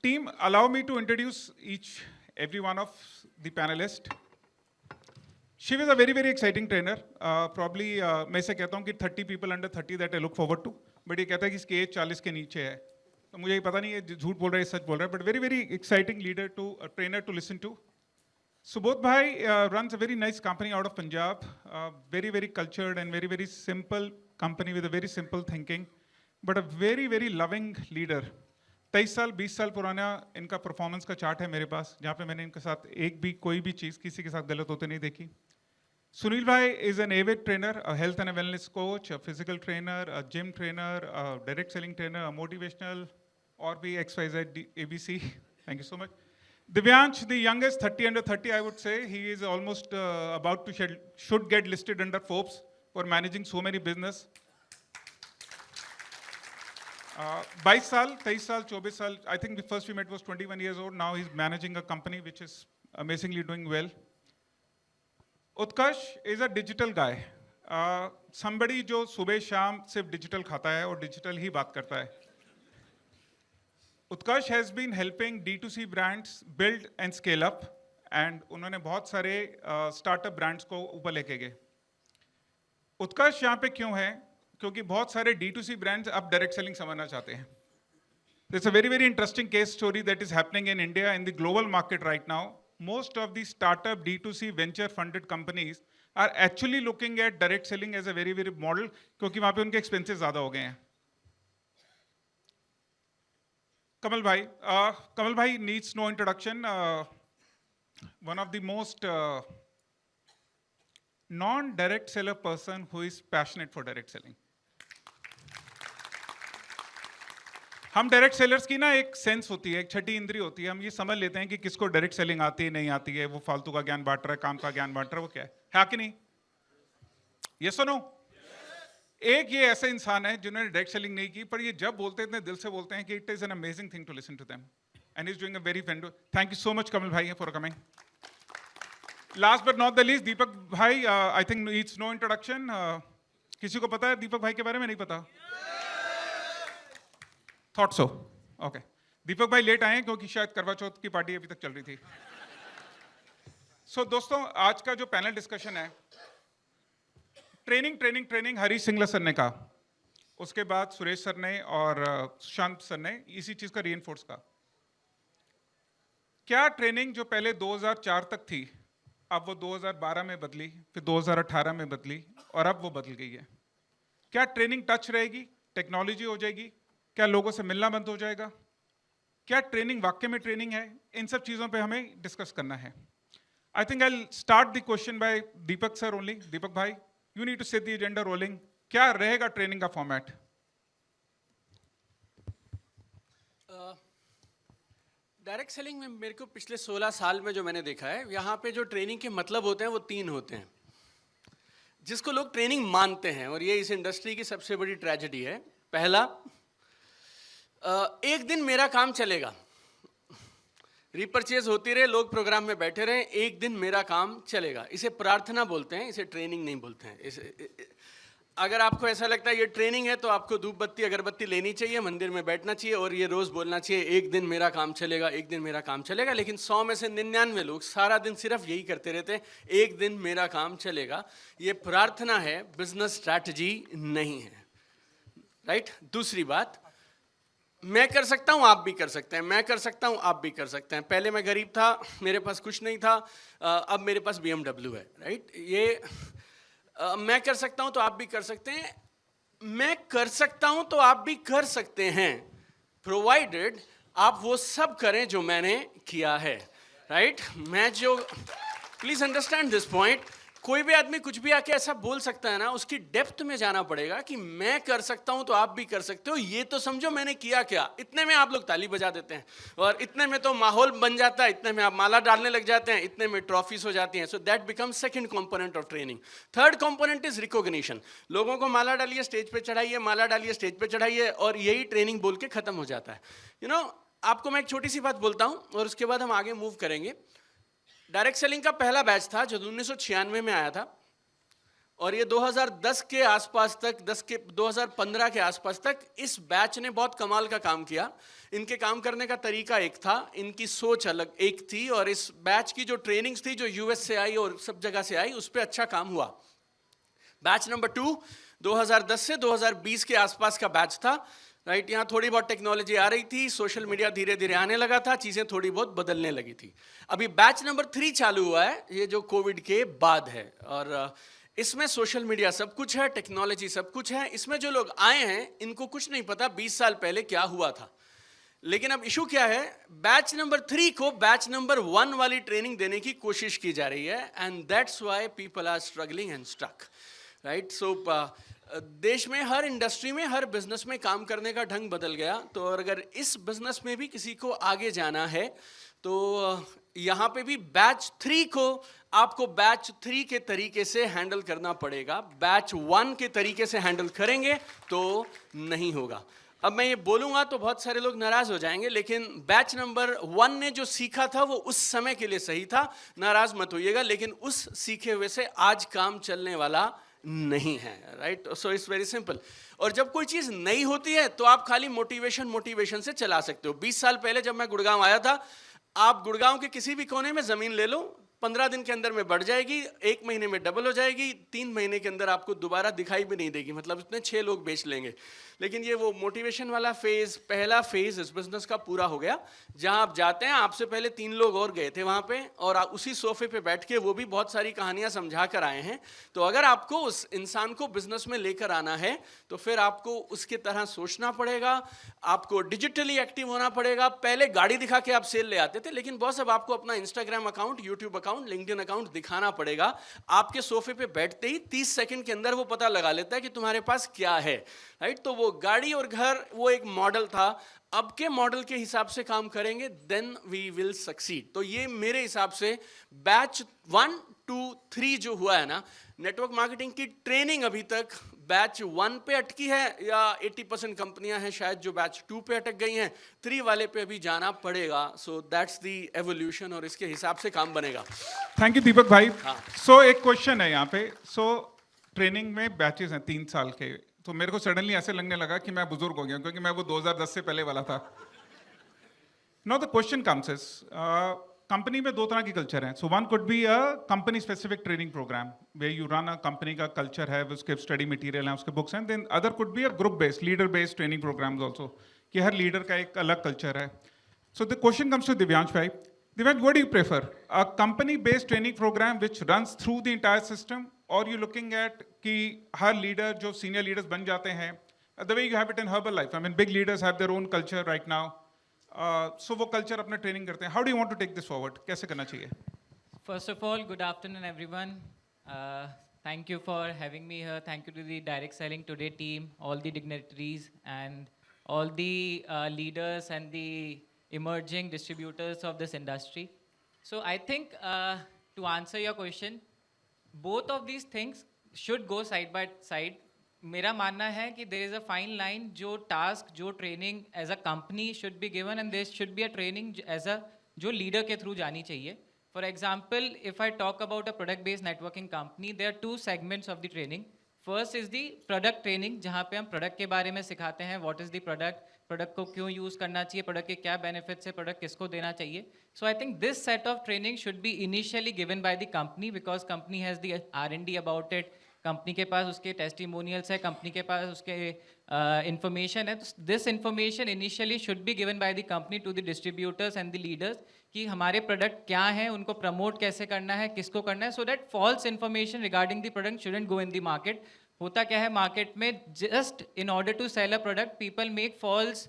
Team, allow me to introduce every one of the panelists. She was a very, very exciting trainer. Probably मैं इसे कहता हूँ कि 30 people under 30 that I look forward to. But ये कहता है कि इसकी एज 40 के नीचे है. तो मुझे ये पता नहीं है झूठ बोल रहा है सच बोल रहा है. But very, very exciting leader to a trainer to listen to. Subodh Bhai runs a very nice company out of Punjab. Very, very cultured and very, very simple company with a very simple thinking. But a very, very loving leader. 23 साल 20 साल पुराना इनका performance का chart है मेरे पास, जहाँ पे मैंने इनके साथ एक भी कोई भी चीज़ किसी के साथ गलत होते नहीं देखी. Sunil Bhai is an avid trainer, a health and a wellness coach, a physical trainer, a gym trainer, a direct selling trainer, a motivational, or be XYZ ABC. Thank you so much. Divyansh, the youngest, 30 under 30, I would say. He is almost about to should get listed under Forbes for managing so many business. 22 साल, 23 साल, 24 साल. I think the first we met was 21 years old. Now he's managing a company which is amazingly doing well. Utkarsh is a digital guy. Somebody जो सुबह शाम सिर्फ digital खाता है और digital ही बात करता है. Utkarsh has been helping D2C brands build and scale up, and उन्होंने बहुत सारे startup brands को ऊपर लेके गए. उत्कर्ष यहाँ पे क्यों है? क्योंकि बहुत सारे D2C brands अब direct selling समझना चाहते हैं. There's a very, very interesting case story that is happening in India in the global market right now. Most of the startup D2C venture funded companies are actually looking at direct selling as a very, very model, क्योंकि वहाँ पे उनके expenses ज़्यादा हो गए हैं. Kamal Bhai needs no introduction. One of the most non-direct seller person who is passionate for direct selling. हम direct sellers की ना एक सेंस होती है, एक छठी इंद्री होती है. हम ये समझ लेते हैं कि किसको डायरेक्ट सेलिंग आती है नहीं आती है, वो फालतू का ज्ञान बांट रहा है, काम का ज्ञान बांट रहा है, वो क्या है कि नहीं? ये सुनो, एक ये ऐसे इंसान है जिन्होंने डायरेक्ट सेलिंग नहीं की, पर ये जब बोलते हैं इतने दिल से बोलते हैं कि it is an amazing thing to listen to them, and is doing a very fine. Thank you so much Kamal भाई for coming. Last but not the least, Deepak भाई, I think needs no introduction. किसी को पता है दीपक भाई के बारे में? नहीं पता? Thought so. ओके, दीपक भाई लेट आए क्योंकि शायद करवा चौथ की पार्टी अभी तक चल रही थी. सो दोस्तों, आज का जो पैनल डिस्कशन है, training training training Harish Singla sir ने कहा, उसके बाद सुरेश सर ने और सुशांत सर ने इसी चीज का रीइंफोर्स कहा. क्या ट्रेनिंग जो पहले 2004 तक थी, अब वो 2012 में बदली, फिर 2018 में बदली और अब वो बदल गई है? क्या ट्रेनिंग टच रहेगी? टेक्नोलॉजी हो जाएगी? क्या लोगों से मिलना बंद हो जाएगा? क्या ट्रेनिंग वाकई में ट्रेनिंग है? इन सब चीज़ों पे हमें डिस्कस करना है. I think I start the question by Deepak sir only. Deepak भाई, you need to set the agenda rolling. क्या रहेगा ट्रेनिंग का फॉर्मेट? डायरेक्ट सेलिंग में मेरे को पिछले 16 साल में जो मैंने देखा है, यहाँ पे जो ट्रेनिंग के मतलब होते हैं वो 3 होते हैं, जिसको लोग ट्रेनिंग मानते हैं, और ये इस इंडस्ट्री की सबसे बड़ी ट्रेजेडी है. पहला, एक दिन मेरा काम चलेगा, रिपर्चेज होती रहे, लोग प्रोग्राम में बैठे रहे, एक दिन मेरा काम चलेगा. इसे प्रार्थना बोलते हैं, इसे ट्रेनिंग नहीं बोलते हैं. अगर आपको ऐसा लगता है ये ट्रेनिंग है, तो आपको धूप बत्ती अगरबत्ती लेनी चाहिए, मंदिर में बैठना चाहिए और ये रोज बोलना चाहिए, एक दिन मेरा काम चलेगा, एक दिन मेरा काम चलेगा. लेकिन 100 में से 99 लोग सारा दिन सिर्फ यही करते रहते हैं, एक दिन मेरा काम चलेगा. ये प्रार्थना है, बिजनेस स्ट्रैटेजी नहीं है. राइट. दूसरी बात, मैं कर सकता हूँ, आप भी कर सकते हैं, मैं कर सकता हूँ, आप भी कर सकते हैं. पहले मैं गरीब था, मेरे पास कुछ नहीं था, अब मेरे पास BMW है. राइट. ये मैं कर सकता हूँ तो आप भी कर सकते हैं, मैं कर सकता हूँ तो आप भी कर सकते हैं, प्रोवाइडेड आप वो सब करें जो मैंने किया है. राइट. मैं जो, प्लीज अंडरस्टैंड दिस पॉइंट, कोई भी आदमी कुछ भी आके ऐसा बोल सकता है ना, उसकी डेप्थ में जाना पड़ेगा कि मैं कर सकता हूं तो आप भी कर सकते हो, ये तो समझो मैंने किया क्या. इतने में आप लोग ताली बजा देते हैं, और इतने में तो माहौल बन जाता है, इतने में आप माला डालने लग जाते हैं, इतने में ट्रॉफीज हो जाती हैं. So that becomes second component of training. Third component is recognition. लोगों को माला डालिए, स्टेज पे चढ़ाइए, माला डालिए, स्टेज पे चढ़ाइए, और यही ट्रेनिंग बोल के खत्म हो जाता है. आपको मैं एक छोटी सी बात बोलता हूं और उसके बाद हम आगे मूव करेंगे. डायरेक्ट सेलिंग का पहला बैच था जो 1996 में आया था. और ये 2010 के आसपास तक 2015 के आसपास तक इस बैच ने बहुत कमाल का काम किया। इनके काम करने का तरीका एक था, इनकी सोच अलग एक थी, और इस बैच की जो ट्रेनिंग्स थी जो यूएस से आई और सब जगह से आई, उस पर अच्छा काम हुआ। बैच नंबर 2 2010 से 2020 के आसपास का बैच था, राइट। यहाँ थोड़ी बहुत टेक्नोलॉजी आ रही थी, सोशल मीडिया धीरे धीरे आने लगा था, चीज़ें थोड़ी बहुत बदलने लगी थी। अभी बैच नंबर 3 चालू हुआ है, ये जो कोविड के बाद है, और इसमें सोशल मीडिया सब कुछ है, टेक्नोलॉजी सब कुछ है। इसमें जो लोग आए हैं इनको कुछ नहीं पता 20 साल पहले क्या हुआ था। लेकिन अब इशू क्या है, बैच नंबर 3 को बैच नंबर 1 वाली ट्रेनिंग देने की कोशिश की जा रही है, and that's why people are struggling and stuck, right. So देश में हर इंडस्ट्री में, हर बिजनेस में काम करने का ढंग बदल गया। तो अगर इस बिजनेस में भी किसी को आगे जाना है तो यहाँ पे भी बैच 3 को आपको बैच 3 के तरीके से हैंडल करना पड़ेगा। बैच 1 के तरीके से हैंडल करेंगे तो नहीं होगा। अब मैं ये बोलूँगा तो बहुत सारे लोग नाराज़ हो जाएंगे, लेकिन बैच नंबर 1 ने जो सीखा था वो उस समय के लिए सही था, नाराज़ मत होइएगा, लेकिन उस सीखे हुए से आज काम चलने वाला नहीं है, right. So it's very simple. और जब कोई चीज़ नई होती है तो आप खाली मोटिवेशन से चला सकते हो। 20 साल पहले जब मैं गुड़गांव आया था, आप गुड़गांव के किसी भी कोने में ज़मीन ले लो, 15 दिन के अंदर में बढ़ जाएगी, 1 महीने में डबल हो जाएगी, 3 महीने के अंदर आपको दोबारा दिखाई भी नहीं देगी, मतलब उसने 6 लोग बेच लेंगे। लेकिन ये वो मोटिवेशन वाला फेज़, पहला फेज़ इस बिजनेस का पूरा हो गया, जहां आप जाते हैं, आपसे पहले 3 लोग और गए थे वहां पे, और उसी सोफे पे बैठ के वो भी बहुत सारी कहानियां समझा कर आए हैं। तो अगर आपको उस इंसान को बिजनेस में लेकर आना है तो फिर आपको उसके तरह सोचना पड़ेगा, आपको डिजिटली एक्टिव होना पड़ेगा। पहले गाड़ी दिखा के आप सेल ले आते थे, लेकिन बॉस अब आपको अपना Instagram account, YouTube account, LinkedIn account दिखाना पड़ेगा। आपके सोफे पे बैठते ही 30 सेकंड के अंदर वो पता लगा लेता है कि तुम्हारे पास क्या है, राइट। तो वो गाड़ी और घर वो एक मॉडल था, अब के मॉडल के हिसाब से काम करेंगे, देन वी विल सक्सीड। तो ये मेरे हिसाब से बैच 1, 2, 3 जो हुआ है ना, नेटवर्क मार्केटिंग की ट्रेनिंग अभी तक बैच 1 पे अटकी है, या 80% कंपनियां हैं शायद जो बैच 2 पे अटक गई हैं, 3 वाले पे अभी जाना पड़ेगा। सो दैट्स द एवोल्यूशन, और इसके हिसाब से काम बनेगा। थैंक यू दीपक भाई। हाँ। सो एक क्वेश्चन है यहाँ पे। सो ट्रेनिंग में बैचेस हैं 3 साल के, तो मेरे को सडनली ऐसे लगने लगा कि मैं बुजुर्ग हो गया, क्योंकि मैं वो 2010 से पहले वाला था। Now the question comes is, company में 2 तरह की कल्चर हैं। So one could be a company specific training program way you run a company का कल्चर है, उसके स्टडी मटेरियल है, उसके बुक्स हैं। Then other could be a group based, leader based training programs also, कि हर leader का एक अलग कल्चर है। So the question comes to Divyansh भाई। Divyansh, what do you prefer, a company based training program which runs through the entire system, और you looking at कि हर लीडर जो सीनियर लीडर्स बन जाते हैं, the way you have it in Herbalife, I mean big leaders have their own culture right now, so वो culture अपना training करते हैं। How do you want to take this forward, कैसे करना चाहिए? First of all, good afternoon, everyone. Thank you for having me here. Thank you to the Direct Selling Today team, all the dignitaries, and all the leaders and the emerging distributors of this industry. So I think to answer your question, both of these things should go side by side. मेरा मानना है कि there is a fine line, जो task, जो training as a company should be given, and there should be a training as a जो leader के through जानी चाहिए. For example, if I talk about a product-based networking company, there are 2 segments of the training. First is the product training, जहाँ पे हम product के बारे में सिखाते हैं, what is the product, product को क्यों use करना चाहिए, product के क्या benefits है, product किसको देना चाहिए. So I think this set of training should be initially given by the company, because company has the R&D about it. Company के पास उसके टेस्टिमोनियल्स है, कंपनी के पास उसके इंफॉर्मेशन है. तो this information initially should be given by the company to the distributors and the leaders, कि हमारे product क्या हैं, उनको प्रमोट कैसे करना है, किसको करना है, so that false information regarding the product shouldn't go in the market. होता क्या है मार्केट में, just in order to sell a product people make false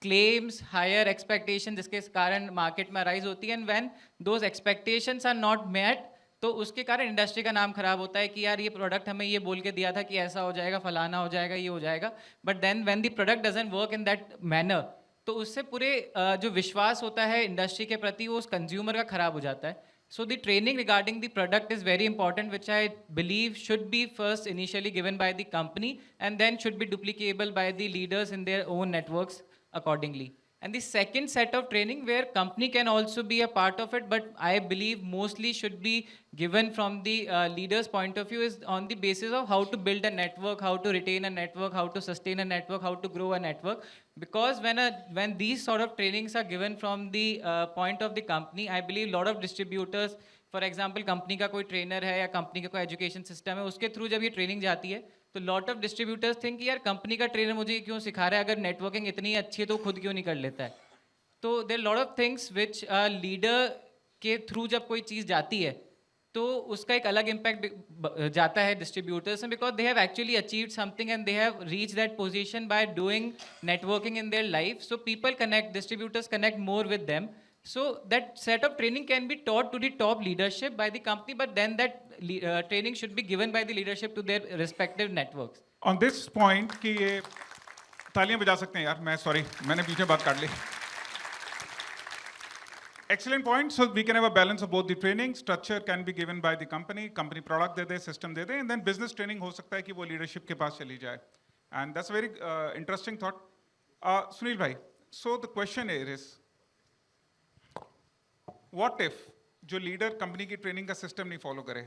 claims, higher expectation, जिसके कारण मार्केट में राइज होती है. And when those expectations are not met, तो उसके कारण इंडस्ट्री का नाम खराब होता है कि यार ये प्रोडक्ट हमें ये बोल के दिया था कि ऐसा हो जाएगा, फलाना हो जाएगा, ये हो जाएगा, but then when the product doesn't work in that manner, तो उससे पूरे जो विश्वास होता है इंडस्ट्री के प्रति वो उस कंज्यूमर का खराब हो जाता है. So the training regarding the product is very important, which I believe should be first initially given by the company, and then should be duplicable by the leaders in their own networks accordingly. And the second set of training where company can also be a part of it, but I believe mostly should be given from the leader's point of view, is on the basis of how to build a network, how to retain a network, how to sustain a network, how to grow a network. Because when these sort of trainings are given from the point of the company, I believe a lot of distributors, for example company का कोई trainer है या company का कोई education system है, उसके through जब ये ट्रेनिंग जाती है तो लॉट ऑफ डिस्ट्रीब्यूटर्स थिंक यार कंपनी का ट्रेनर मुझे ये क्यों सिखा रहा है, अगर नेटवर्किंग इतनी अच्छी है तो खुद क्यों नहीं कर लेता है. तो there lot of things which leader के थ्रू जब कोई चीज़ जाती है तो उसका एक अलग इम्पैक्ट जाता है डिस्ट्रीब्यूटर्स में, because they have actually achieved something and they have reach that position by doing networking in their life. So people connect, distributors connect more with them. So that set of training can be taught to the top leadership by the company, but then that training should be given by the leadership to their respective networks. On this point कि ये तालियां बजा सकते हैं यार, मैं sorry मैंने पीछे बात काट ली. Excellent point. So we can have a balance of both the training. Structure can be given by the company product they they, system they they, and then business training हो सकता है कि वो leadership के पास चली जाए. And that's a very interesting thought. Sunil bhai, so the question here is, what if जो leader company की ट्रेनिंग का सिस्टम नहीं फॉलो करे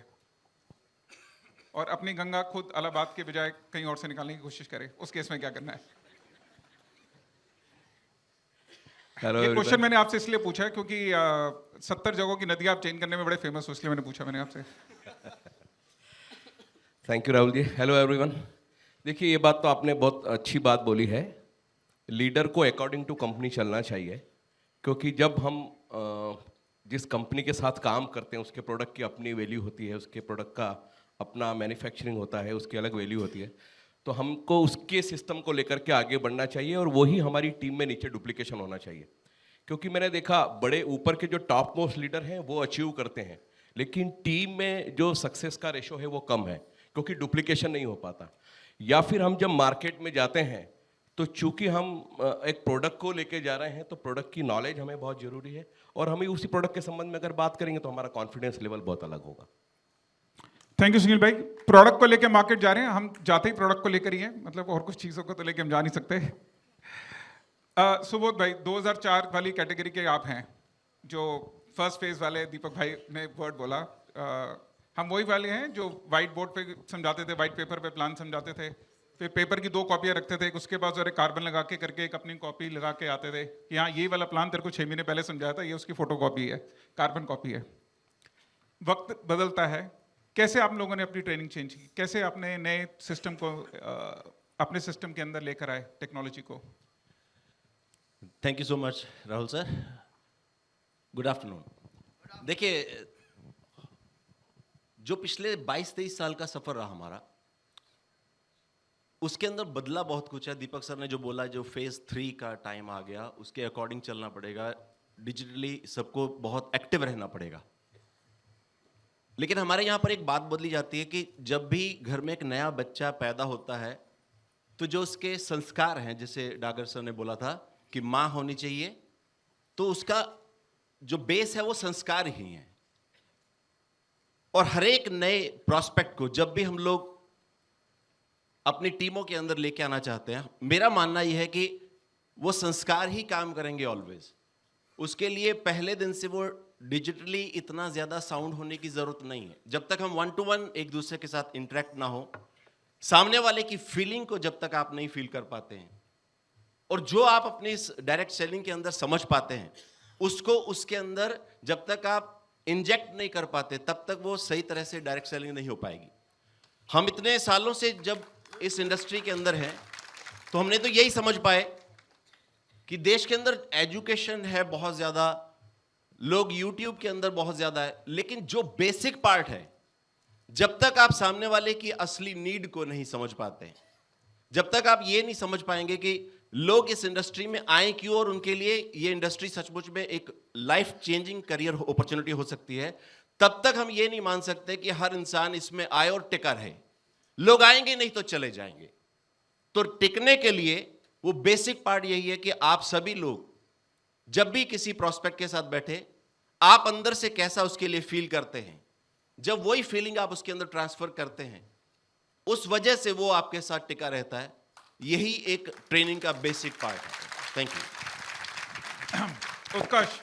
और अपनी गंगा खुद इलाहाबाद के बजाय कहीं और से निकालने की कोशिश करे, उस केस में क्या करना है? ये क्वेश्चन मैंने आपसे इसलिए पूछा है क्योंकि 70 जगहों की नदियां आप चेंज करने में बड़े फेमस हो, इसलिए मैंने पूछा मैंने आपसे. Thank you Rahul ji. Hello everyone. देखिए ये बात तो आपने बहुत अच्छी बात बोली है. लीडर को अकॉर्डिंग टू कंपनी चलना चाहिए, क्योंकि जब हम जिस कंपनी के साथ काम करते हैं उसके प्रोडक्ट की अपनी वैल्यू होती है, उसके प्रोडक्ट का अपना मैन्युफैक्चरिंग होता है, उसकी अलग वैल्यू होती है. तो हमको उसके सिस्टम को लेकर के आगे बढ़ना चाहिए और वही हमारी टीम में नीचे डुप्लीकेशन होना चाहिए. क्योंकि मैंने देखा बड़े ऊपर के जो टॉप मोस्ट लीडर हैं वो अचीव करते हैं, लेकिन टीम में जो सक्सेस का रेशो है वो कम है क्योंकि डुप्लीकेशन नहीं हो पाता. या फिर हम जब मार्केट में जाते हैं तो चूंकि हम एक प्रोडक्ट को लेके जा रहे हैं तो प्रोडक्ट की नॉलेज हमें बहुत ज़रूरी है, और हमें उसी प्रोडक्ट के संबंध में अगर बात करेंगे तो हमारा कॉन्फिडेंस लेवल बहुत अलग होगा. थैंक यू सुनील भाई. प्रोडक्ट को लेके मार्केट जा रहे हैं, हम जाते ही प्रोडक्ट को लेकर ही हैं, मतलब और कुछ चीज़ों को तो लेके हम जा नहीं सकते. सुबोध भाई, 2004 वाली कैटेगरी के आप हैं जो फर्स्ट फेज वाले दीपक भाई ने वर्ड बोला. हम वही वाले हैं जो वाइट बोर्ड पे समझाते थे, वाइट पेपर पे प्लान समझाते थे, फिर पेपर की 2 कॉपियाँ रखते थे, उसके बाद जो कार्बन लगा के करके एक अपनी कॉपी लगा के आते थे कि हाँ ये वाला प्लान तेरे को 6 महीने पहले समझाया था, ये उसकी फोटो कॉपी है, कार्बन कॉपी है. वक्त बदलता है, कैसे आप लोगों ने अपनी ट्रेनिंग चेंज की, कैसे आपने नए सिस्टम को अपने सिस्टम के अंदर लेकर आए टेक्नोलॉजी को? Thank you so much Rahul sir. Good afternoon. देखिए जो पिछले 22-23 साल का सफर रहा हमारा, उसके अंदर बदला बहुत कुछ है. दीपक सर ने जो बोला, जो फेज 3 का टाइम आ गया, उसके अकॉर्डिंग चलना पड़ेगा. डिजिटली सबको बहुत एक्टिव रहना पड़ेगा. लेकिन हमारे यहाँ पर एक बात बदली जाती है कि जब भी घर में एक नया बच्चा पैदा होता है तो जो उसके संस्कार हैं, जैसे डागर सर ने बोला था कि माँ होनी चाहिए, तो उसका जो बेस है वो संस्कार ही है. और हर एक नए प्रॉस्पेक्ट को जब भी हम लोग अपनी टीमों के अंदर लेके आना चाहते हैं, मेरा मानना यह है कि वो संस्कार ही काम करेंगे ऑलवेज. उसके लिए पहले दिन से वो डिजिटली इतना ज़्यादा साउंड होने की ज़रूरत नहीं है. जब तक हम 1-to-1 एक दूसरे के साथ इंटरेक्ट ना हो, सामने वाले की फीलिंग को जब तक आप नहीं फील कर पाते हैं, और जो आप अपनी इस डायरेक्ट सेलिंग के अंदर समझ पाते हैं, उसको उसके अंदर जब तक आप इंजेक्ट नहीं कर पाते, तब तक वो सही तरह से डायरेक्ट सेलिंग नहीं हो पाएगी. हम इतने सालों से जब इस इंडस्ट्री के अंदर हैं, तो हमने तो यही समझ पाए कि देश के अंदर एजुकेशन है बहुत ज़्यादा, लोग यूट्यूब के अंदर बहुत ज़्यादा है, लेकिन जो बेसिक पार्ट है, जब तक आप सामने वाले की असली नीड को नहीं समझ पाते, जब तक आप ये नहीं समझ पाएंगे कि लोग इस इंडस्ट्री में आए क्यों और उनके लिए ये इंडस्ट्री सचमुच में एक लाइफ चेंजिंग करियर अपॉर्चुनिटी हो सकती है, तब तक हम ये नहीं मान सकते कि हर इंसान इसमें आए और टिका रहे. लोग आएंगे नहीं तो चले जाएंगे. तो टिकने के लिए वो बेसिक पार्ट यही है कि आप सभी लोग जब भी किसी प्रोस्पेक्ट के साथ बैठे, आप अंदर से कैसा उसके लिए फील करते हैं, जब वही फीलिंग आप उसके अंदर ट्रांसफर करते हैं, उस वजह से वो आपके साथ टिका रहता है. यही एक ट्रेनिंग का बेसिक पार्ट है. Thank you. Utkarsh,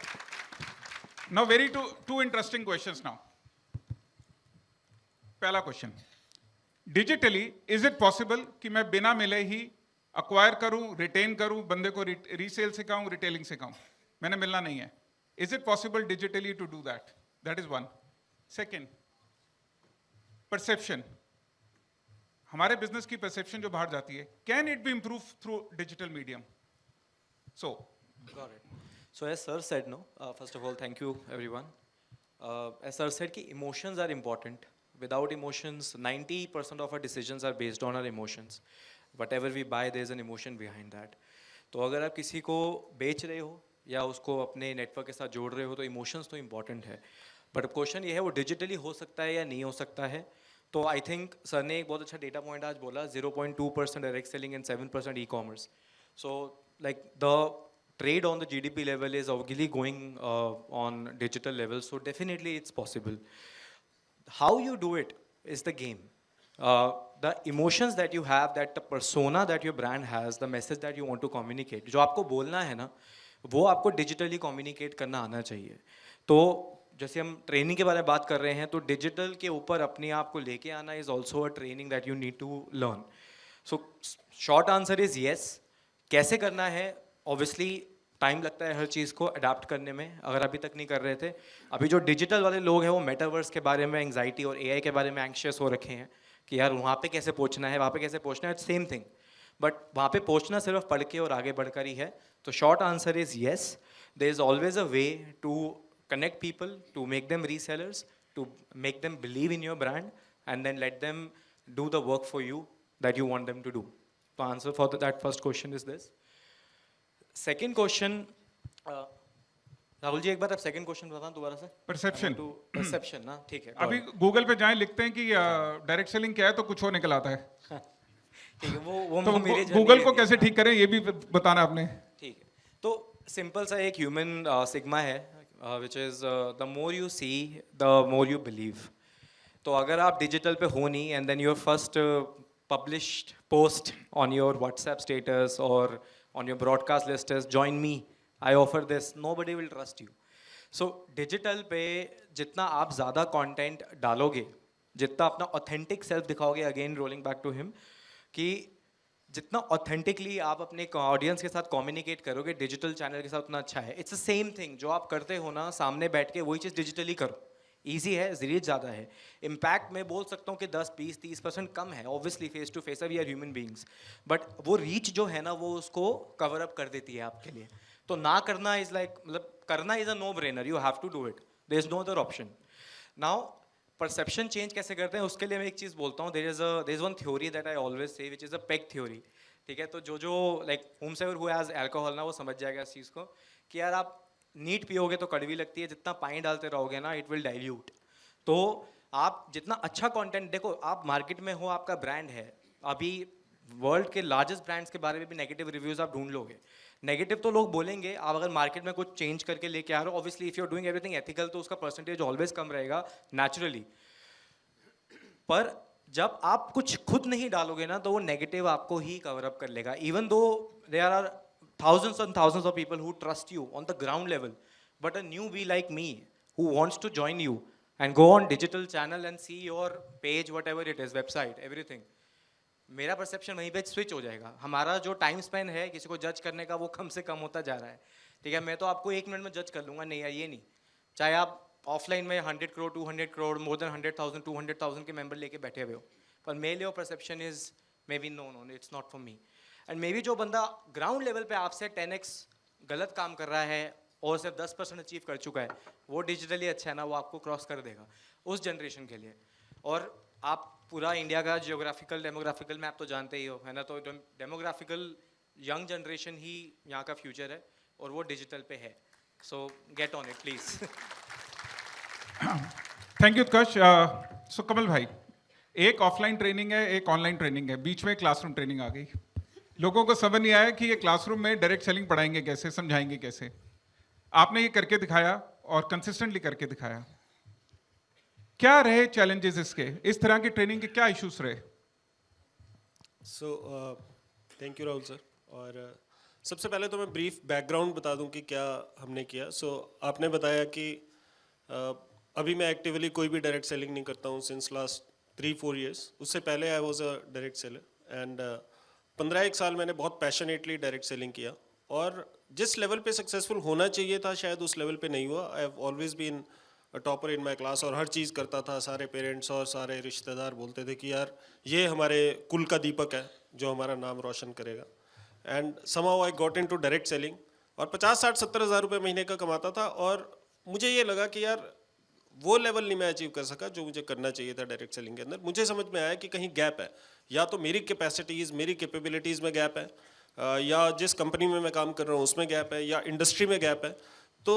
now two interesting questions now. पहला question, digitally is it possible कि मैं बिना मिले ही अक्वायर करूं, रिटेन करूं, बंदे को रीसेल सिखाऊं, रिटेलिंग सिखाऊं, मैंने मिलना नहीं है? Is it possible digitally to do that? That is one. Second, perception. हमारे बिजनेस की परसेप्शन जो बाहर जाती है, can it be improve through digital medium? So Got it. So as sir said, no. First of all, thank you everyone. As sir said, कि emotions are important. Without emotions, 90% of our decisions are based on our emotions. Whatever we buy, there is an emotion behind that. तो अगर आप किसी को बेच रहे हो या उसको अपने नेटवर्क के साथ जोड़ रहे हो तो इमोशंस तो इम्पॉर्टेंट है. बट क्वेश्चन ये है वो डिजिटली हो सकता है या नहीं हो सकता है. तो आई थिंक सर ने एक बहुत अच्छा डेटा पॉइंट आज बोला, 0.2% direct selling and 7% e-commerce. So like the trade on the GDP level is obviously going on digital level, so definitely it's possible. How you do it is the game. The emotions that you have, that the persona that your brand has, the message that you want to communicate, जो आपको बोलना है ना, वो आपको digitally communicate करना आना चाहिए. तो जैसे हम ट्रेनिंग के बारे में बात कर रहे हैं, तो डिजिटल के ऊपर अपने आप को लेके आना is also a training that you need to learn. So short answer is yes. कैसे करना है? ऑब्वियसली टाइम लगता है हर चीज़ को अडाप्ट करने में. अगर अभी तक नहीं कर रहे थे, अभी जो डिजिटल वाले लोग हैं वो मेटावर्स के बारे में एंग्जाइटी और एआई के बारे में एंग्शियस हो रखे हैं कि यार वहाँ पे कैसे पहुँचना है, वहाँ पे कैसे पहुँचना है. सेम थिंग, बट वहाँ पे पहुँचना सिर्फ पढ़ के और आगे बढ़कर ही है. तो short answer is yes. There is always a way to connect people, to make them resellers, to make them believe in your brand, and then let them do the work for you that you want them to do. The answer for that first question is this. Second question, Rahul ji एक बार आप second question बताना दोबारा से. Perception. Perception ना, ठीक है. अभी गूगल पे जाएं, लिखते हैं कि डायरेक्ट सेलिंग क्या है तो कुछ और निकल आता है. ठीक है, वो तो मेरे गूगल को कैसे ठीक करें ये भी बताना आपने. ठीक है. तो सिंपल सा एक ह्यूमन सिग्मा है, which is the more you see, the more you believe. तो अगर आप डिजिटल पे हो नहीं and then your first published post on your WhatsApp status or on your broadcast list is join me, I offer this, nobody will trust you. So digital पे जितना आप ज़्यादा कंटेंट डालोगे, जितना अपना ऑथेंटिक सेल्फ दिखाओगे, again rolling back to him, कि जितना ऑथेंटिकली आप अपने ऑडियंस के साथ कम्युनिकेट करोगे डिजिटल चैनल के साथ उतना अच्छा है. इट्स द सेम थिंग जो आप करते हो ना सामने बैठ के, वही चीज़ डिजिटली करो. ईजी है, रीच ज़्यादा है. इम्पैक्ट मैं बोल सकता हूँ कि 10, 20, 30% कम है obviously face to face, we are human beings, but वो रीच जो है ना वो उसको कवर अप कर देती है आपके लिए. तो ना करना इज़ लाइक, मतलब करना is a no brainer, you have to do it, there is no other option. Now perception change कैसे करते हैं उसके लिए मैं एक चीज़ बोलता हूँ. There is one theory that I always say, which is a peg theory. ठीक है, तो जो like whomsoever who has alcohol ना, वो समझ जाएगा इस चीज़ को कि यार आप नीट पियोगे तो कड़वी लगती है, जितना पानी डालते रहोगे ना इट विल डाइल्यूट. तो आप जितना अच्छा कंटेंट, देखो आप मार्केट में हो, आपका ब्रांड है, अभी वर्ल्ड के लार्जेस्ट ब्रांड्स के बारे में भी नेगेटिव रिव्यूज़ आप ढूंढ लोगे. नेगेटिव तो लोग बोलेंगे. आप अगर मार्केट में कुछ चेंज करके लेके आ रहे हो, obviously if you are doing everything ethical तो उसका परसेंटेज ऑलवेज कम रहेगा नेचुरली. पर जब आप कुछ खुद नहीं डालोगे ना तो वो नेगेटिव आपको ही कवर अप कर लेगा. Even though there are thousands and thousands of people who trust you on the ground level, but a newbie like me who wants to join you and go on digital channel and see your page, whatever it is, website, everything, मेरा perception वहीं पे switch हो जाएगा. हमारा जो time Spain है किसी को जज करने का वो कम से कम होता जा रहा है. ठीक है, मैं तो आपको 1 मिनट में जज कर लूँगा, नहीं यार ये नहीं. चाहे आप ऑफलाइन में 100 करोड़ 200 करोड़ मोर देन 100,000 200,000 के मेंबर लेके बैठे हुए हो, पर मेरे लिए perception is maybe no it's not for me. And maybe जो बंदा ग्राउंड लेवल पे आपसे 10x गलत काम कर रहा है और सिर्फ 10% अचीव कर चुका है, वो डिजिटली अच्छा है ना, वो आपको क्रॉस कर देगा उस जनरेशन के लिए. और आप पूरा इंडिया का जियोग्राफिकल डेमोग्राफिकल मैप तो जानते ही हो, है ना. तो डेमोग्राफिकल यंग जनरेशन ही यहाँ का फ्यूचर है और वो डिजिटल पे है. So get on it please. Thank you Utkarsh. So Kamal भाई, एक ऑफलाइन ट्रेनिंग है, एक ऑनलाइन ट्रेनिंग है, बीच में क्लासरूम ट्रेनिंग आ गई. लोगों को समझ नहीं आया कि ये क्लासरूम में डायरेक्ट सेलिंग पढ़ाएंगे कैसे, समझाएंगे कैसे. आपने ये करके दिखाया और कंसिस्टेंटली करके दिखाया. क्या रहे चैलेंजेस इसके, इस तरह की ट्रेनिंग के क्या इश्यूज रहे? So thank you Rahul sir. और सबसे पहले तो मैं ब्रीफ बैकग्राउंड बता दूं कि क्या हमने किया। आपने बताया कि अभी मैं एक्टिवली कोई भी डायरेक्ट सेलिंग नहीं करता हूं सिंस लास्ट 3-4 ईयर्स। उससे पहले I was a direct seller and 15-1 साल मैंने बहुत पैशनेटली डायरेक्ट सेलिंग किया, और जिस लेवल पे सक्सेसफुल होना चाहिए था शायद उस लेवल पे नहीं हुआ। I have always been a topper in my class और हर चीज़ करता था। सारे पेरेंट्स और सारे रिश्तेदार बोलते थे कि यार ये हमारे कुल का दीपक है जो हमारा नाम रोशन करेगा। And somehow I got into direct selling और 50-60-70 हज़ार रुपये महीने का कमाता था, और मुझे ये लगा कि यार वो लेवल नहीं मैं अचीव कर सका जो मुझे करना चाहिए था डायरेक्ट सेलिंग के अंदर। मुझे समझ में आया कि कहीं गैप है, या तो मेरी कैपेसिटीज़ मेरी कैपेबिलिटीज़ में गैप है, या जिस कंपनी में मैं काम कर रहा हूँ उसमें गैप है, या इंडस्ट्री में गैप है। तो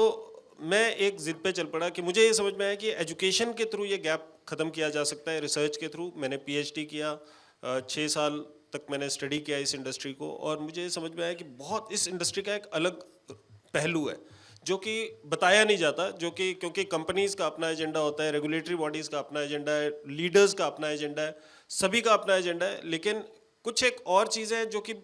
मैं एक जिद पे चल पड़ा कि मुझे ये समझ में आया कि एजुकेशन के थ्रू ये गैप ख़त्म किया जा सकता है, रिसर्च के थ्रू। मैंने PhD किया, 6 साल तक मैंने स्टडी किया इस इंडस्ट्री को, और मुझे समझ में आया कि बहुत इस इंडस्ट्री का एक अलग पहलू है जो कि बताया नहीं जाता, जो कि क्योंकि कंपनीज़ का अपना एजेंडा होता है, रेगुलेटरी बॉडीज़ का अपना एजेंडा है, लीडर्स का अपना एजेंडा है, सभी का अपना एजेंडा है। लेकिन कुछ एक और चीज़ें हैं जो कि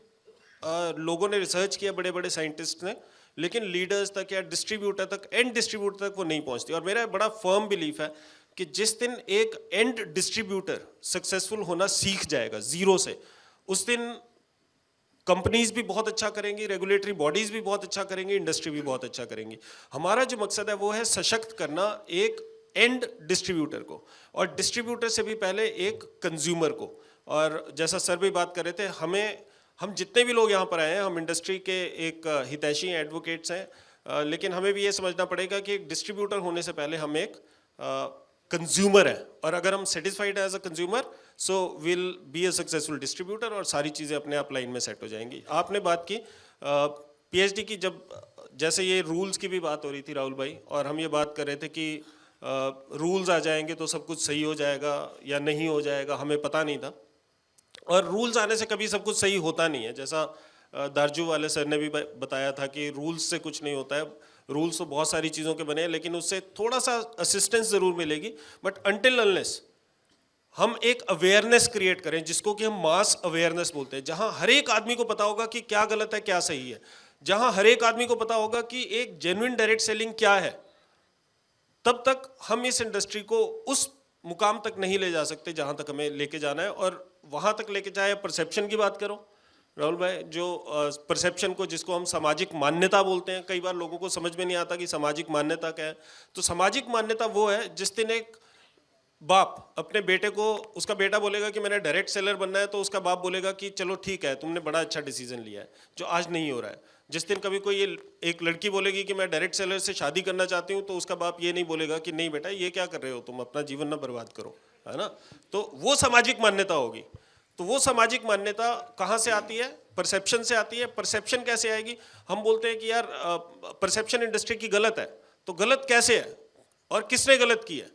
लोगों ने रिसर्च किया, बड़े बड़े साइंटिस्ट ने, लेकिन लीडर्स तक या डिस्ट्रीब्यूटर तक, एंड डिस्ट्रीब्यूटर तक वो नहीं पहुंचती। और मेरा बड़ा फर्म बिलीफ है कि जिस दिन एक एंड डिस्ट्रीब्यूटर सक्सेसफुल होना सीख जाएगा जीरो से, उस दिन कंपनीज भी बहुत अच्छा करेंगी, रेगुलेटरी बॉडीज भी बहुत अच्छा करेंगी, इंडस्ट्री भी बहुत अच्छा करेंगी। हमारा जो मकसद है वो है सशक्त करना एक एंड डिस्ट्रीब्यूटर को, और डिस्ट्रीब्यूटर से भी पहले एक कंज्यूमर को। और जैसा सर भी बात कर रहे थे, हम जितने भी लोग यहाँ पर आए हैं, हम इंडस्ट्री के एक हितैषी एडवोकेट्स हैं, लेकिन हमें भी ये समझना पड़ेगा कि एक डिस्ट्रीब्यूटर होने से पहले हम एक कंज्यूमर है, और अगर हम satisfied as a consumer so will be a successful distributor, और सारी चीज़ें अपने आप लाइन में सेट हो जाएंगी। आपने बात की PhD की, जब जैसे ये रूल्स की भी बात हो रही थी राहुल भाई, और हम ये बात कर रहे थे कि रूल्स आ जाएंगे तो सब कुछ सही हो जाएगा या नहीं हो जाएगा, हमें पता नहीं था। और रूल्स आने से कभी सब कुछ सही होता नहीं है, जैसा दारजू वाले सर ने भी बताया था कि रूल्स से कुछ नहीं होता है। रूल्स तो बहुत सारी चीज़ों के बने हैं, लेकिन उससे थोड़ा सा असिस्टेंस ज़रूर मिलेगी, बट अनटिल अनलेस हम एक अवेयरनेस क्रिएट करें, जिसको कि हम मास अवेयरनेस बोलते हैं, जहां हर एक आदमी को पता होगा कि क्या गलत है क्या सही है, जहां हर एक आदमी को पता होगा कि एक जेन्युइन डायरेक्ट सेलिंग क्या है, तब तक हम इस इंडस्ट्री को उस मुकाम तक नहीं ले जा सकते जहां तक हमें लेके जाना है। और वहां तक लेके जाए, परसेप्शन की बात करो राहुल भाई, जो परसेप्शन को, जिसको हम सामाजिक मान्यता बोलते हैं, कई बार लोगों को समझ में नहीं आता कि सामाजिक मान्यता क्या है। तो सामाजिक मान्यता वो है जिस दिन एक बाप अपने बेटे को, उसका बेटा बोलेगा कि मैंने डायरेक्ट सेलर बनना है, तो उसका बाप बोलेगा कि चलो ठीक है, तुमने बड़ा अच्छा डिसीजन लिया है, जो आज नहीं हो रहा है। जिस दिन कभी कोई ये एक लड़की बोलेगी कि मैं डायरेक्ट सेलर से शादी करना चाहती हूँ, तो उसका बाप ये नहीं बोलेगा कि नहीं बेटा ये क्या कर रहे हो तुम, अपना जीवन ना बर्बाद करो, है ना। तो वो सामाजिक मान्यता होगी। तो वो सामाजिक मान्यता कहाँ से आती है? परसेप्शन से आती है। परसेप्शन कैसे आएगी? हम बोलते हैं कि यार परसेप्शन इंडस्ट्री की गलत है, तो गलत कैसे है और किसने गलत की है?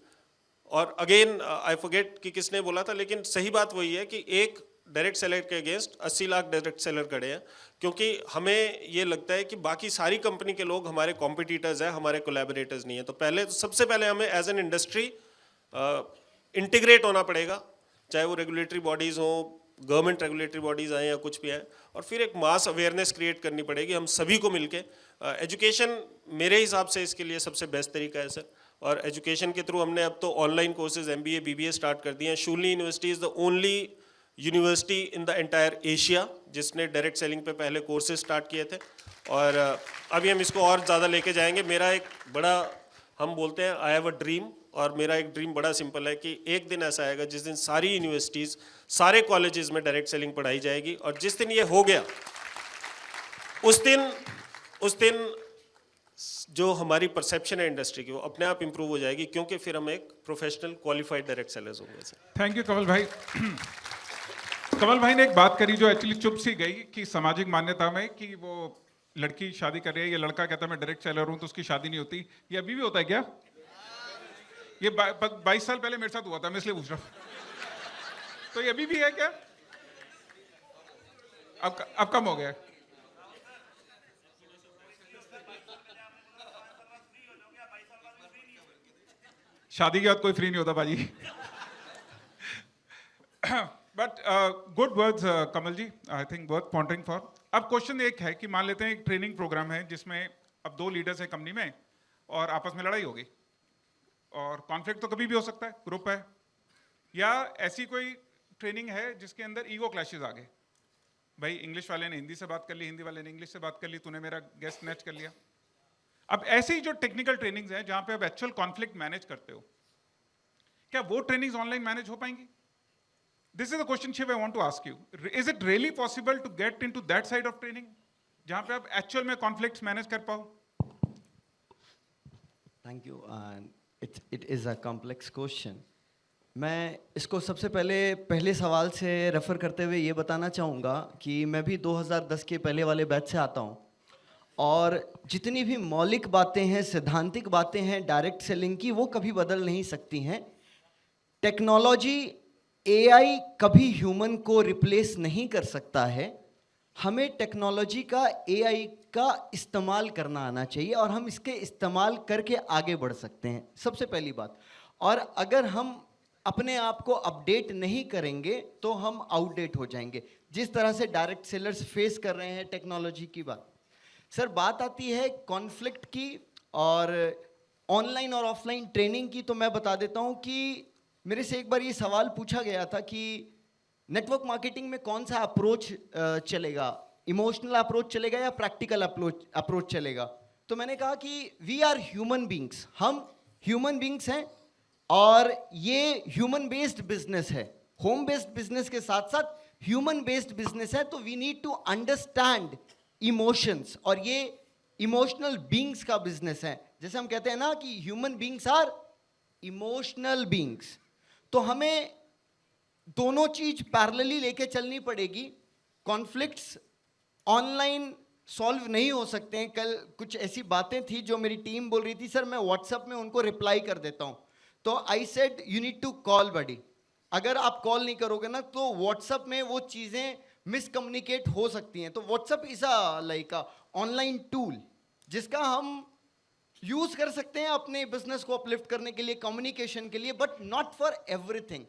और अगेन आई फॉरगेट कि किसने बोला था, लेकिन सही बात वही है कि एक डायरेक्ट सेलर के अगेंस्ट 80 लाख डायरेक्ट सेलर खड़े हैं, क्योंकि हमें ये लगता है कि बाकी सारी कंपनी के लोग हमारे कॉम्पिटिटर्स हैं, हमारे कोलैबोरेटर्स नहीं है। तो सबसे पहले हमें एज एन इंडस्ट्री इंटीग्रेट होना पड़ेगा, चाहे वो रेगुलेटरी बॉडीज़ हों, गवर्नमेंट रेगुलेटरी बॉडीज़ आएँ या कुछ भी आए, और फिर एक मास अवेयरनेस क्रिएट करनी पड़ेगी हम सभी को मिलके। एजुकेशन मेरे हिसाब से इसके लिए सबसे बेस्ट तरीका है सर, और एजुकेशन के थ्रू हमने अब तो online courses MBA BBA start कर दिए हैं। Shoolini university is the only university in the entire Asia जिसने डायरेक्ट सेलिंग पे पहले कोर्सेज स्टार्ट किए थे, और अभी हम इसको और ज़्यादा लेके जाएंगे। मेरा एक बड़ा, हम बोलते हैं आई हैव अ ड्रीम, और मेरा एक ड्रीम बड़ा सिंपल है कि एक दिन ऐसा आएगा जिस दिन सारी यूनिवर्सिटीज़, सारे कॉलेजेस में डायरेक्ट सेलिंग पढ़ाई जाएगी, और जिस दिन ये हो गया उस दिन जो हमारी परसेप्शन है इंडस्ट्री की वो अपने आप इंप्रूव हो जाएगी, क्योंकि फिर हम एक प्रोफेशनल क्वालिफाइड डायरेक्ट सेलर्स होंगे सर। थैंक यू कमल भाई। कमल भाई ने एक बात करी जो एक्चुअली चुप सी गई, कि सामाजिक मान्यता में कि वो लड़की शादी कर रही है, ये लड़का कहता है मैं डायरेक्ट सेलर हूं तो उसकी शादी नहीं होती। ये अभी भी होता है क्या? ये 22 साल पहले मेरे साथ हुआ था, मैं इसलिए पूछ रहा हूं। तो ये अभी भी है क्या? अब कम हो गया? शादी के बाद कोई फ्री नहीं होता भाजी। But good words Kamal ji, I think worth pondering for. अब क्वेश्चन एक है कि मान लेते हैं एक ट्रेनिंग प्रोग्राम है जिसमें अब 2 लीडर्स हैं कंपनी में और आपस में लड़ाई होगी और कॉन्फ्लिक्ट तो कभी भी हो सकता है, ग्रुप है, या ऐसी कोई ट्रेनिंग है जिसके अंदर ईगो क्लैशेस आ गए, भाई इंग्लिश वाले ने हिंदी से बात कर ली, हिंदी वाले ने इंग्लिश से बात कर ली, तूने मेरा गेस्ट स्नैच कर लिया। अब ऐसी जो टेक्निकल ट्रेनिंग्स हैं जहां पे आप एक्चुअल कॉन्फ्लिक्ट मैनेज करते हो, क्या वो ट्रेनिंग्स ऑनलाइन मैनेज हो पाएंगी? This is the question Shiv I want to ask you, is it really possible to get into that side of training जहां पे आप एक्चुअल में कॉन्फ्लिक्ट्स मैनेज कर पाओ? Thank you. It is a complex question. मैं इसको सबसे पहले सवाल से रेफ़र करते हुए ये बताना चाहूँगा कि मैं भी 2010 के पहले वाले बैच से आता हूँ और जितनी भी मौलिक बातें हैं, सैद्धांतिक बातें हैं डायरेक्ट सेलिंग की, वो कभी बदल नहीं सकती हैं। टेक्नोलॉजी, एआई कभी ह्यूमन को रिप्लेस नहीं कर सकता है। हमें टेक्नोलॉजी का, एआई का इस्तेमाल करना आना चाहिए और हम इसके इस्तेमाल करके आगे बढ़ सकते हैं, सबसे पहली बात। और अगर हम अपने आप को अपडेट नहीं करेंगे तो हम आउटडेट हो जाएंगे, जिस तरह से डायरेक्ट सेलर्स फेस कर रहे हैं टेक्नोलॉजी की बात। सर, बात आती है कॉन्फ्लिक्ट की और ऑनलाइन और ऑफलाइन ट्रेनिंग की, तो मैं बता देता हूं कि मेरे से एक बार ये सवाल पूछा गया था कि नेटवर्क मार्केटिंग में कौन सा अप्रोच चलेगा, इमोशनल अप्रोच चलेगा या प्रैक्टिकल अप्रोच चलेगा। तो मैंने कहा कि वी आर ह्यूमन बींग्स, हम ह्यूमन बींग्स हैं और ये ह्यूमन बेस्ड बिजनेस है, होम बेस्ड बिजनेस के साथ साथ ह्यूमन बेस्ड बिजनेस है। तो we need to understand emotions और ये इमोशनल बींग्स का बिजनेस है। जैसे हम कहते हैं ना कि human beings are emotional beings, तो हमें दोनों चीज पैरेलली लेके चलनी पड़ेगी। कॉन्फ्लिक्ट्स ऑनलाइन सॉल्व नहीं हो सकते हैं। कल कुछ ऐसी बातें थी जो मेरी टीम बोल रही थी, सर मैं व्हाट्सएप में उनको रिप्लाई कर देता हूं, तो I said you need to call buddy. अगर आप कॉल नहीं करोगे ना तो व्हाट्सएप में वो चीज़ें मिसकम्युनिकेट हो सकती हैं। तो WhatsApp is a like a online tool जिसका हम यूज़ कर सकते हैं अपने बिजनेस को अपलिफ्ट करने के लिए, कम्युनिकेशन के लिए, बट नॉट फॉर एवरीथिंग।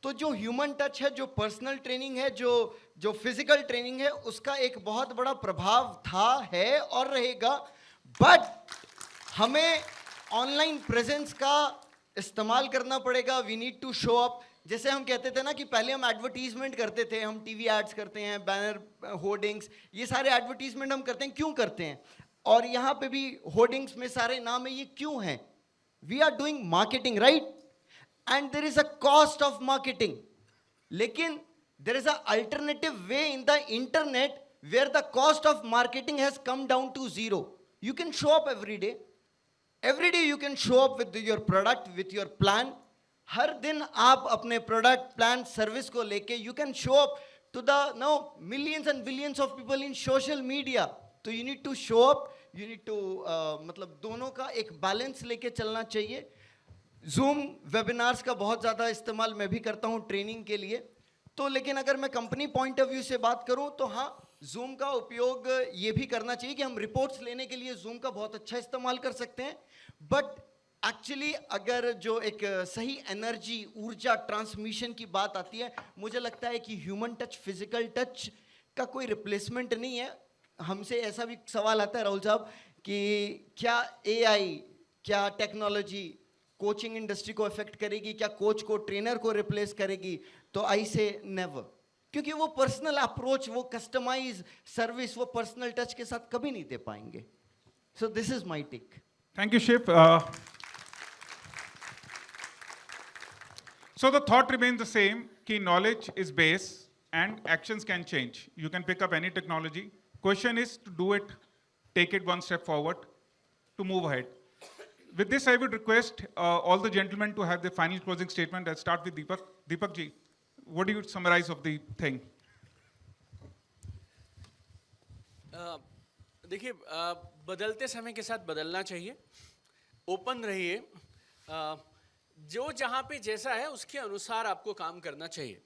तो जो ह्यूमन टच है, जो पर्सनल ट्रेनिंग है, जो फिजिकल ट्रेनिंग है, उसका एक बहुत बड़ा प्रभाव था, है और रहेगा। बट हमें ऑनलाइन प्रेजेंस का इस्तेमाल करना पड़ेगा। We need to show up. जैसे हम कहते थे ना कि पहले हम एडवर्टीजमेंट करते थे, हम टीवी एड्स करते हैं, बैनर, होर्डिंग्स, ये सारे एडवर्टीजमेंट हम करते हैं। क्यों करते हैं? और यहाँ पे भी होर्डिंग्स में सारे नाम है, ये क्यों है? We are doing marketing, right? And there is a cost of marketing, लेकिन there is a alternative way in the internet where the cost of marketing has come down to zero. You can show up every day, every day you can show up with your product, with your plan. हर दिन आप अपने product, plan, service को लेके you can show up to the now millions and billions of people in social media. तो you need to show up, you need to मतलब दोनों का एक बैलेंस लेके चलना चाहिए। Zoom वेबिनार्स का बहुत ज़्यादा इस्तेमाल मैं भी करता हूँ ट्रेनिंग के लिए। तो लेकिन अगर मैं कंपनी पॉइंट ऑफ व्यू से बात करूँ तो हाँ, Zoom का उपयोग ये भी करना चाहिए कि हम रिपोर्ट्स लेने के लिए Zoom का बहुत अच्छा इस्तेमाल कर सकते हैं। बट एक्चुअली अगर जो एक सही एनर्जी, ऊर्जा ट्रांसमिशन की बात आती है, मुझे लगता है कि ह्यूमन टच, फिजिकल टच का कोई रिप्लेसमेंट नहीं है। हमसे ऐसा भी सवाल आता है राहुल साहब कि क्या एआई, क्या टेक्नोलॉजी कोचिंग इंडस्ट्री को अफेक्ट करेगी, क्या कोच को, ट्रेनर को रिप्लेस करेगी? तो आई से नेवर, क्योंकि वो पर्सनल अप्रोच, वो कस्टमाइज सर्विस, वो पर्सनल टच के साथ कभी नहीं दे पाएंगे। So this is my take. Thank you, Shiv. So the thought remains the same, कि knowledge is base and actions can change. You can pick up any technology. Question is to do it, take it one step forward, to move ahead. With this, I would request all the gentlemen to have the final closing statement. I'll start with Deepak. Deepak ji, what do you summarize of the thing? देखिए, बदलते समय के साथ बदलना चाहिए, open रहिए, जो जहाँ पे जैसा है उसके अनुसार आपको काम करना चाहिए,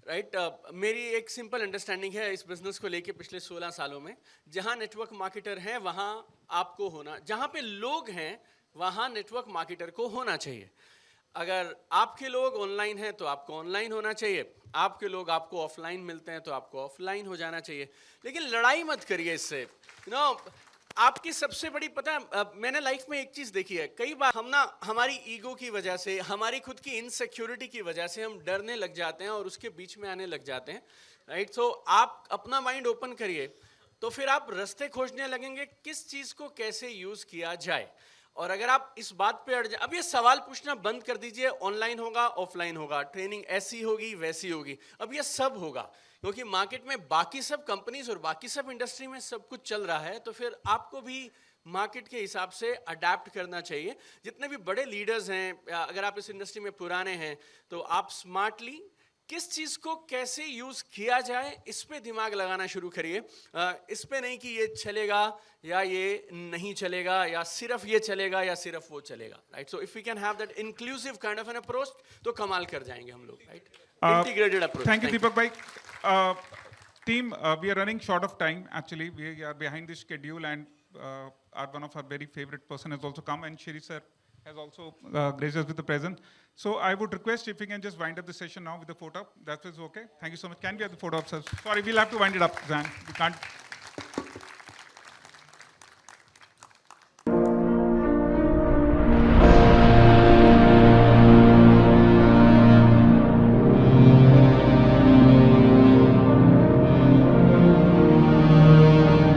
राइट? मेरी एक सिंपल अंडरस्टैंडिंग है इस बिजनेस को लेके पिछले 16 सालों में, जहाँ नेटवर्क मार्केटर हैं वहाँ आपको होना, जहाँ पे लोग हैं वहाँ नेटवर्क मार्केटर को होना चाहिए। अगर आपके लोग ऑनलाइन हैं तो आपको ऑनलाइन होना चाहिए, आपके लोग आपको ऑफलाइन मिलते हैं तो आपको ऑफलाइन हो जाना चाहिए, लेकिन लड़ाई मत करिए इससे। यू नो, आपकी सबसे बड़ी पता है, मैंने लाइफ में एक चीज देखी है, कई बार हम ना हमारी ईगो की वजह से, हमारी खुद की इनसिक्योरिटी की वजह से हम डरने लग जाते हैं और उसके बीच में आने लग जाते हैं, राइट। सो आप अपना माइंड ओपन करिए, तो फिर आप रास्ते खोजने लगेंगे किस चीज को कैसे यूज किया जाए। और अगर आप इस बात पे अड़ जाए, अब ये सवाल पूछना बंद कर दीजिए, ऑनलाइन होगा ऑफलाइन होगा, ट्रेनिंग ऐसी होगी वैसी होगी, अब ये सब होगा, क्योंकि मार्केट में बाकी सब कंपनीज और बाकी सब इंडस्ट्री में सब कुछ चल रहा है, तो फिर आपको भी मार्केट के हिसाब से अडेप्ट करना चाहिए। जितने भी बड़े लीडर्स हैं, अगर आप इस इंडस्ट्री में पुराने हैं, तो आप स्मार्टली किस चीज़ को कैसे यूज़ किया जाए इस पे दिमाग लगाना शुरू करिए। इस पे नहीं कि ये चलेगा या ये नहीं चलेगा, या सिर्फ ये चलेगा या सिर्फ वो चलेगा, right. So if we can have that inclusive kind of an approach, तो कमाल कर जाएंगे हम लोग, right. Integrated approach. Thank you, Deepak bhai. Team, we are running short of time. Actually, we are behind the schedule, and one of our very favorite person has also come, and Shiri sir has also graced us with the presence. So I would request if we can just wind up the session now with the photo. That is okay. Thank you so much. Can we have the photo up, sir? Sorry, we'll have to wind it up, Zan. We can't.